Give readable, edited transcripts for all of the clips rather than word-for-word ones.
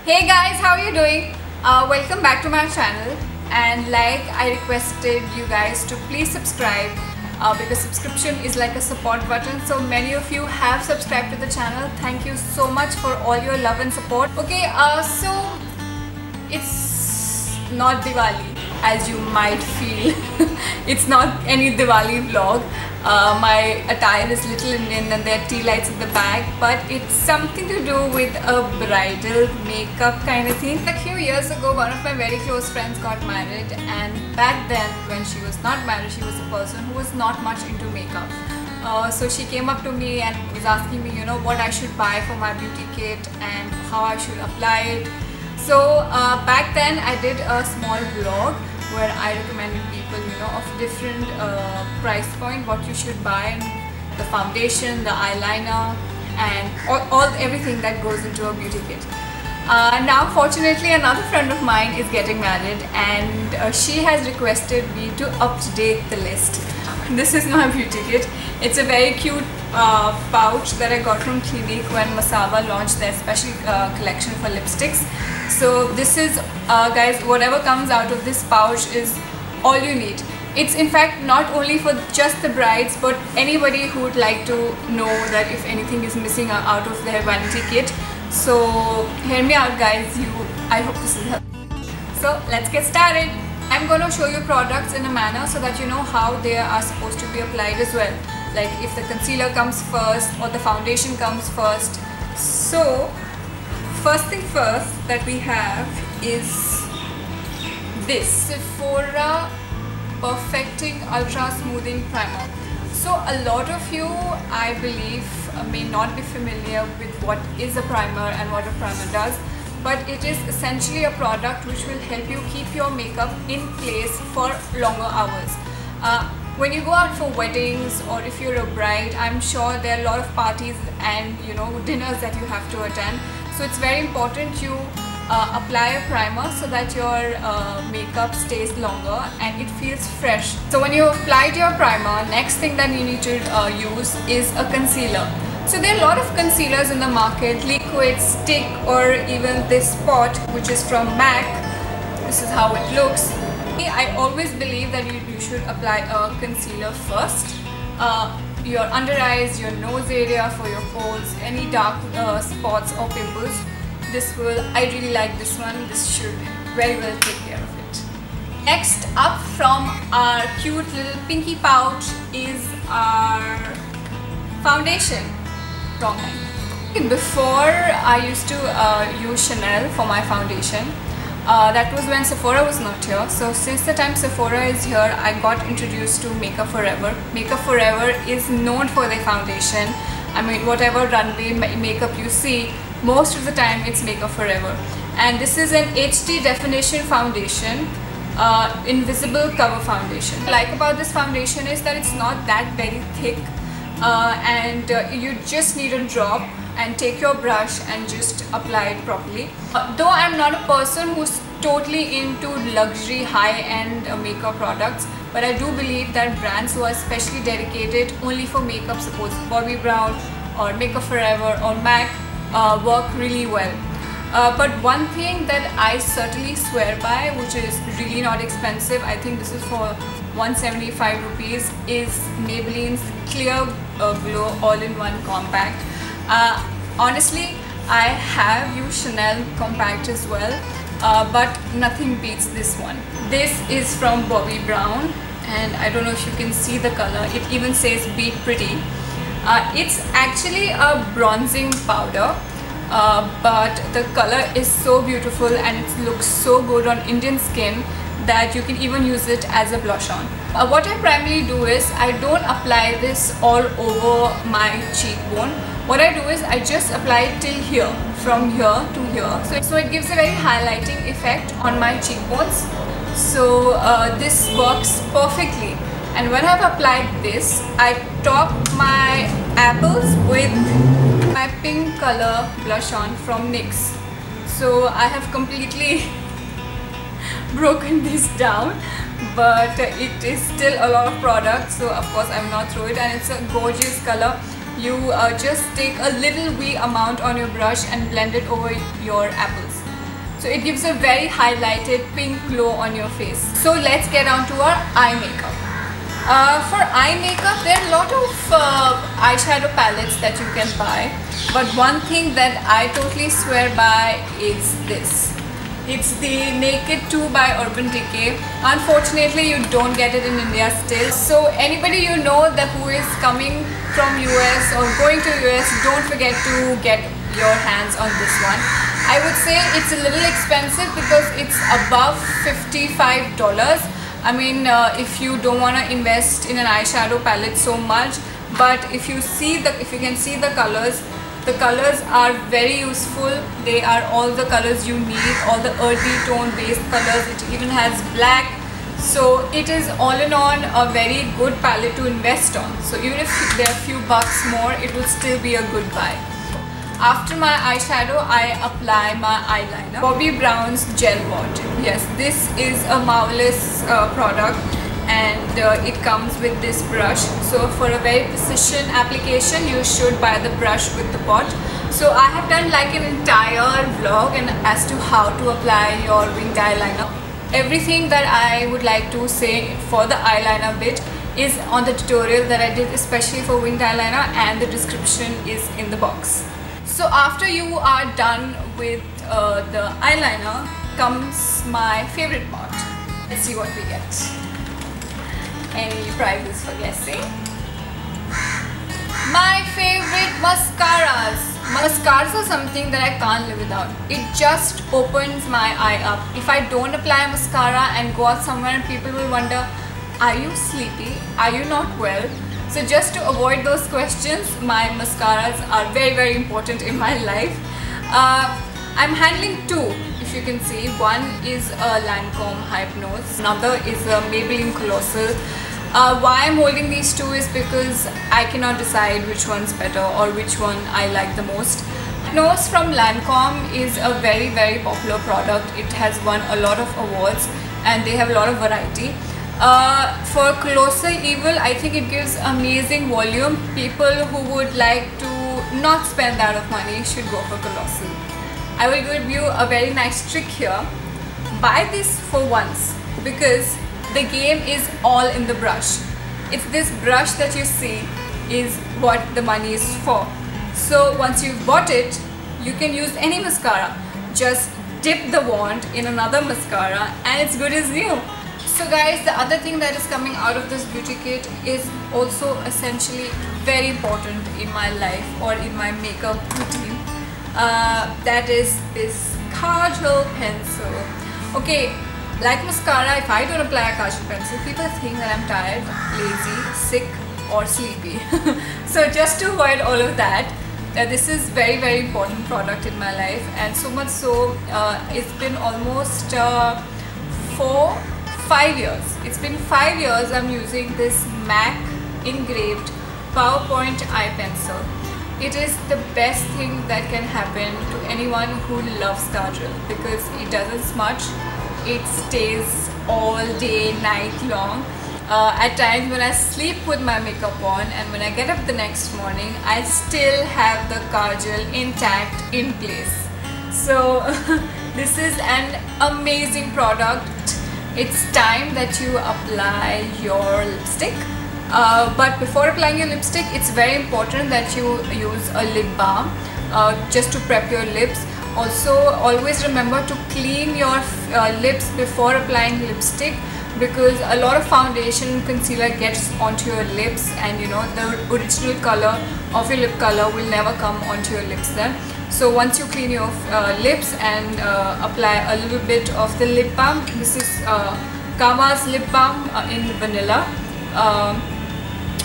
Hey guys, how are you doing? Welcome back to my channel, and like I requested you guys to please subscribe because subscription is like a support button. So many of you have subscribed to the channel. Thank you so much for all your love and support. Okay, so it's not Diwali as you might feel. It's not any Diwali vlog. My attire is Little Indian and there are tea lights at the back, but it's something to do with a bridal makeup kind of thing. A few years ago, one of my very close friends got married, and back then when she was not married, she was a person who was not much into makeup. So she came up to me and was asking me, what I should buy for my beauty kit and how I should apply it. So back then I did a small vlog where I recommended people, of different price point, what you should buy, the foundation, the eyeliner, and everything that goes into a beauty kit. Now fortunately another friend of mine is getting married, and she has requested me to update the list. This is my beauty kit. It's a very cute pouch that I got from Clinique when Masaba launched their special collection for lipsticks. So this is, guys, whatever comes out of this pouch is all you need. It's in fact not only for just the brides, but anybody who would like to know that if anything is missing out of their vanity kit. So hear me out, guys. I hope this is helpful. So let's get started. I'm going to show you products in a manner so that you know how they are supposed to be applied as well. Like if the concealer comes first or the foundation comes first. So first thing first that we have is this Sephora Perfecting Ultra Smoothing Primer. So a lot of you, I believe, may not be familiar with what is a primer and what a primer does, but it is essentially a product which will help you keep your makeup in place for longer hours. When you go out for weddings or if you're a bride, I'm sure there are a lot of parties and dinners that you have to attend. So it's very important you apply a primer so that your makeup stays longer and it feels fresh. So when you applied your primer, next thing that you need to use is a concealer. So there are a lot of concealers in the market, liquid, stick, or even this pot, which is from MAC. This is how it looks. I always believe that you should apply a concealer first. Your under eyes, your nose area, for your pores, any dark spots or pimples. I really like this one. This should very well take care of it. Next up from our cute little pinky pouch is our foundation. Wrong line. Before I used to use Chanel for my foundation. That was when Sephora was not here. So since the time Sephora is here, I got introduced to Makeup Forever. Makeup Forever is known for their foundation. I mean, whatever runway makeup you see, most of the time it's Makeup Forever. And this is an HD definition foundation, invisible cover foundation. What I like about this foundation is that it's not that very thick, and you just need a drop and take your brush and just apply it properly. Though I'm not a person who's totally into luxury high-end makeup products, but I do believe that brands who are especially dedicated only for makeup, suppose Bobbi Brown or Makeup Forever or MAC, work really well. But one thing that I certainly swear by, which is really not expensive, I think this is for 175 rupees, is Maybelline's Clear Glow All-in-One Compact. Honestly, I have used Chanel Compact as well, but nothing beats this one. This is from Bobbi Brown, and I don't know if you can see the color. It even says Be Pretty. It's actually a bronzing powder, but the color is so beautiful and it looks so good on Indian skin that you can even use it as a blush on. What I primarily do is I don't apply this all over my cheekbone. What I do is I just apply it till here, from here to here. So it gives a very highlighting effect on my cheekbones. So this works perfectly. And when I've applied this, I top my apples with my pink color blush on from NYX. So I have completely broken this down, but it is still a lot of product, so of course I'm not through it, and it's a gorgeous color. You just take a little wee amount on your brush and blend it over your apples. So it gives a very highlighted pink glow on your face. So let's get on to our eye makeup. For eye makeup, there are a lot of eyeshadow palettes that you can buy, but one thing that I totally swear by is this. It's the Naked 2 by Urban Decay. Unfortunately, you don't get it in India still. So anybody you know that who is coming from US or going to US, don't forget to get your hands on this one. I would say it's a little expensive because it's above $55. I mean, if you don't want to invest in an eyeshadow palette so much, but if you can see the colors are very useful. They are all the colors you need, all the earthy tone based colors. It even has black. So it is all in all a very good palette to invest on. So even if there are a few bucks more, it will still be a good buy. After my eyeshadow, I apply my eyeliner. Bobbi Brown's Gel Wand. Yes, this is a marvelous product, and it comes with this brush. So for a very precision application, you should buy the brush with the pot. So I have done like an entire vlog and as to how to apply your winged eyeliner. Everything that I would like to say for the eyeliner bit is on the tutorial that I did especially for winged eyeliner, and the description is in the box. So after you are done with the eyeliner comes my favorite part. Let's see what we get. Any prizes for guessing? My favorite mascaras. Mascaras are something that I can't live without. It just opens my eye up. If I don't apply mascara and go out somewhere and people will wonder, are you sleepy? Are you not well? So just to avoid those questions, my mascaras are very important in my life. I'm handling two, if you can see. One is a Lancome Hypnose, another is a Maybelline Colossal. Why I'm holding these two is because I cannot decide which one's better or which one I like the most. Hypnose from Lancome is a very popular product. It has won a lot of awards and they have a lot of variety. For Colossal Evil, I think it gives amazing volume. People who would like to not spend that of money should go for Colossal. I will give you a very nice trick here. Buy this for once because the game is all in the brush. It's this brush that you see is what the money is for. So once you've bought it, you can use any mascara. Just dip the wand in another mascara and it's good as new. So guys, the other thing that is coming out of this beauty kit is also essentially very important in my life or in my makeup routine. That is this kajal pencil. Okay, like mascara, if I don't apply a kajal pencil, people think that I'm tired, lazy, sick or sleepy. So just to avoid all of that, this is very important product in my life, and so much so it's been almost 5 years. It's been 5 years I'm using this MAC engraved PowerPoint eye pencil. It is the best thing that can happen to anyone who loves kajal because it doesn't smudge. It stays all day, night long. At times when I sleep with my makeup on and when I get up the next morning, I still have the kajal intact in place. So this is an amazing product. It's time that you apply your lipstick. But before applying your lipstick, it's very important that you use a lip balm just to prep your lips. Also, always remember to clean your lips before applying lipstick because a lot of foundation and concealer gets onto your lips, and you know the original color of your lip color will never come onto your lips then. So once you clean your lips and apply a little bit of the lip balm, this is Kama's lip balm in vanilla.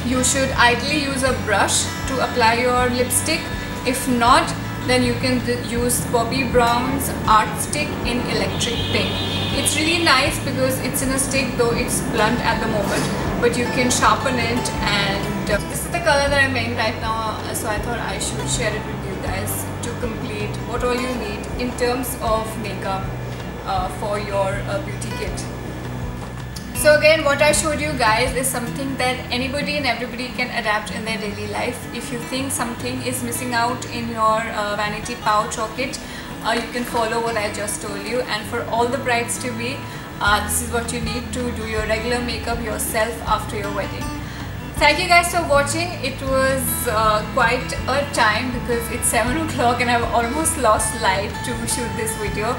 You should ideally use a brush to apply your lipstick. If not, then you can use Bobbi Brown's Art Stick in Electric Pink. It's really nice because it's in a stick, though it's blunt at the moment, but you can sharpen it. And this is the color that I'm wearing right now, so I thought I should share it with you guys to complete what all you need in terms of makeup for your beauty kit. So again, what I showed you guys is something that anybody and everybody can adapt in their daily life. If you think something is missing out in your vanity pouch or kit, you can follow what I just told you. And for all the brides to be, this is what you need to do your regular makeup yourself after your wedding. Thank you guys for watching. It was quite a time because it's 7 o'clock and I've almost lost light to shoot this video.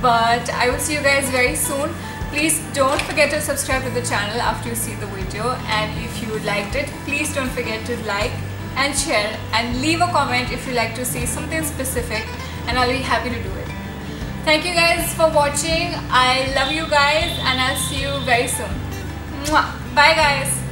But I will see you guys very soon. Please don't forget to subscribe to the channel after you see the video. And if you liked it, please don't forget to like and share and leave a comment if you like to see something specific, and I'll be happy to do it. Thank you guys for watching. I love you guys and I'll see you very soon. Mwah. Bye guys.